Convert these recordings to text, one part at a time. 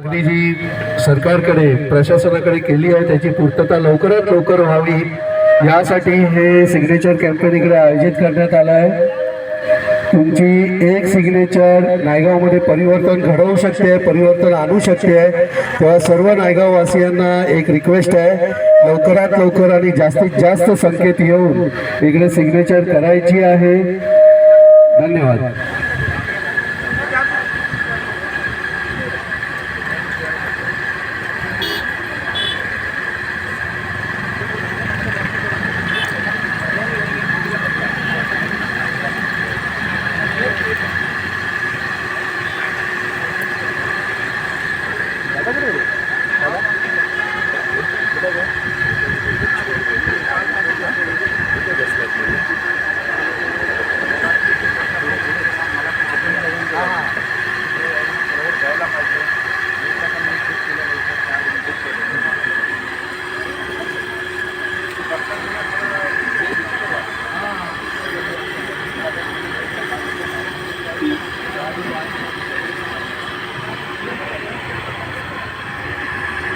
मागणी जी सरकारकडे प्रशासनाकडे केली आहे त्याची पूर्तता लवकरात लवकर व्हावी यासाठी हे सिग्नेचर कॅम्पेन इकडे आयोजित करण्यात आला आहे। तुमची एक सिग्नेचर नायगावमध्ये परिवर्तन घडवू शकते, परिवर्तन आणू शकते। तेव्हा सर्व नायगाव वासियांना एक रिक्वेस्ट आहे, लवकरात लवकर आणि जास्तीत जास्त संख्येत येऊन इकडे सिग्नेचर करायची आहे। धन्यवाद।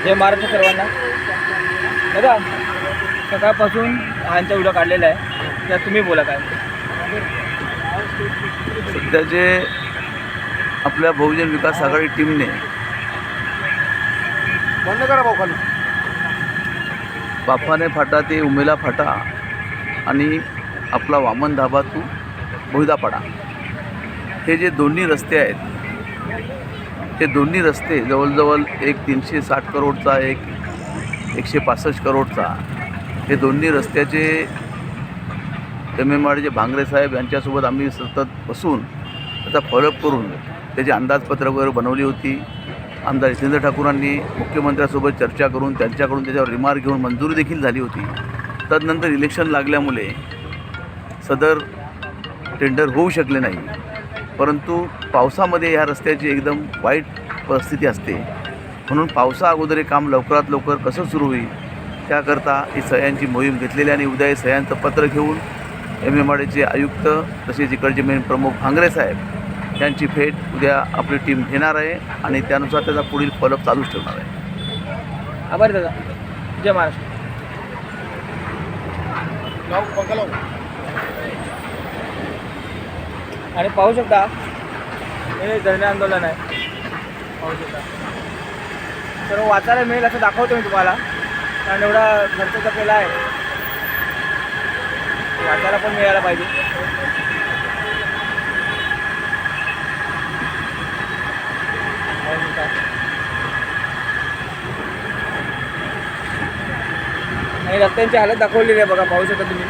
जय महाराष्ट्र सर्वांना। बघा सकाळपासून हांचा व्हिडिओ काढलेला आहे, त्यात तुम्ही बोला काय। सध्या जे आपल्या बहुजन विकास आघाडी टीमने बंद करा भाऊ खाली बाफाने फाटा ते उमेला फाटा आणि आपला वामन धाबा तू बहुदापाडा हे जे दोन्ही रस्ते आहेत, ते दोन्ही रस्ते जवळजवळ एक 360 करोडचा, एक 165 करोडचा, हे दोन्ही रस्त्याचे MMRDचे भांगरे साहेब यांच्यासोबत आम्ही सतत बसून त्याचा फॉलोअप करून त्याची अंदाजपत्रक वगैरे बनवली होती। आमदार जितेंद्र ठाकूरांनी मुख्यमंत्र्यांसोबत चर्चा करून त्यांच्याकडून त्याच्यावर रिमार्क घेऊन मंजुरी देखील झाली होती। तदनंतर इलेक्शन लागल्यामुळे सदर टेंडर होऊ शकले नाही, परंतु पावसामध्ये ह्या रस्त्याची एकदम वाईट परिस्थिती असते, म्हणून पावसा अगोदर हे काम लवकरात लवकर कसं सुरू होईल त्याकरता ही सह्यांची मोहीम घेतलेली आणि उद्या हे सह्यांचं पत्र घेऊन MMRDचे आयुक्त तसेच इकडचे मेन प्रमुख भांगरे साहेब यांची भेट उद्या आपली टीम घेणार आहे आणि त्यानुसार त्याचा पुढील फॉलोअप चालूच ठेवणार आहे। आभार दादा। जय महाराष्ट्र। आणि पाहू शकता हे धरणे आंदोलन आहे, पाहू शकता सर्व वाचायला मिळेल असं दाखवतो मी तुम्हाला, कारण एवढा खर्च केला आहे, वाचायला पण मिळायला पाहिजे। आणि रस्त्यांची हालत दाखवलेली आहे बघा, पाहू शकता तुम्ही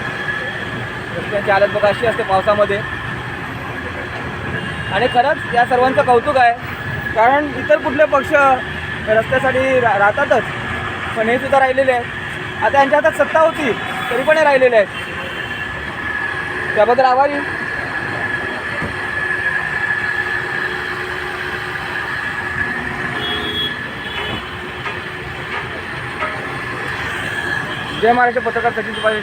रस्त्यांची हालत बघा अशी असते पावसामध्ये। आणि खरंच या सर्वांचं कौतुक आहे, कारण इतर कुठले पक्ष रस्त्यासाठी राहतातच, पण हे सुद्धा राहिलेले आहेत। आता यांच्या हातात सत्ता होती तरी पण हे राहिलेले आहेत, त्याबद्दल आभारी। जय महाराष्ट्र पत्रकार सचिन तुपारे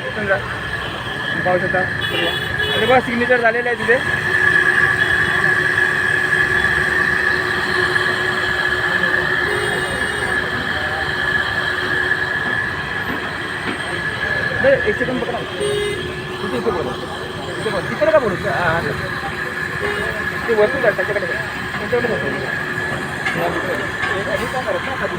पाहू शकता आणि बघा सिग्नेचर झालेले आहे तिथे। एक सेकंड पकडा, इथे बोला, इथे बोल, तिकडे का बोलू, ते वरती जात त्याच्याकडे त्यांच्याकडे काय करत ना खाली।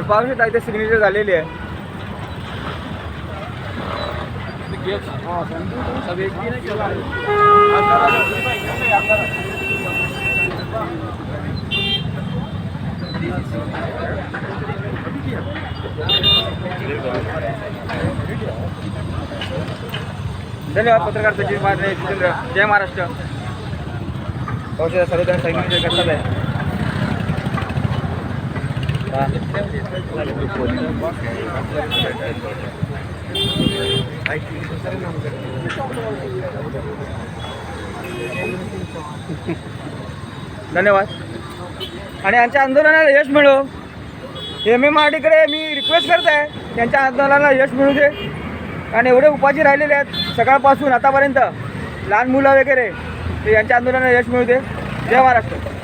पाहू शकता इथे सिग्नेचर झालेली आहे। सब एक ही नहीं चला है। धन्यवाद पत्रकार सचिन महाराज जितेंद्र. जय महाराष्ट्र. औषध सर्वजण सैनिक करतात आहे. धन्यवाद. आणि यांच्या आंदोलनाला यश मिळो. MMRDकडे मी रिक्वेस्ट करत आहे त्यांच्या आंदोलनाला यश मिळू दे. आणि एवढे उपाशी राहिलेले आहेत सकाळपासून आतापर्यंत, लहान मुलं वगैरे, ते यांच्या आंदोलनाला यश मिळू दे. जय महाराष्ट्र.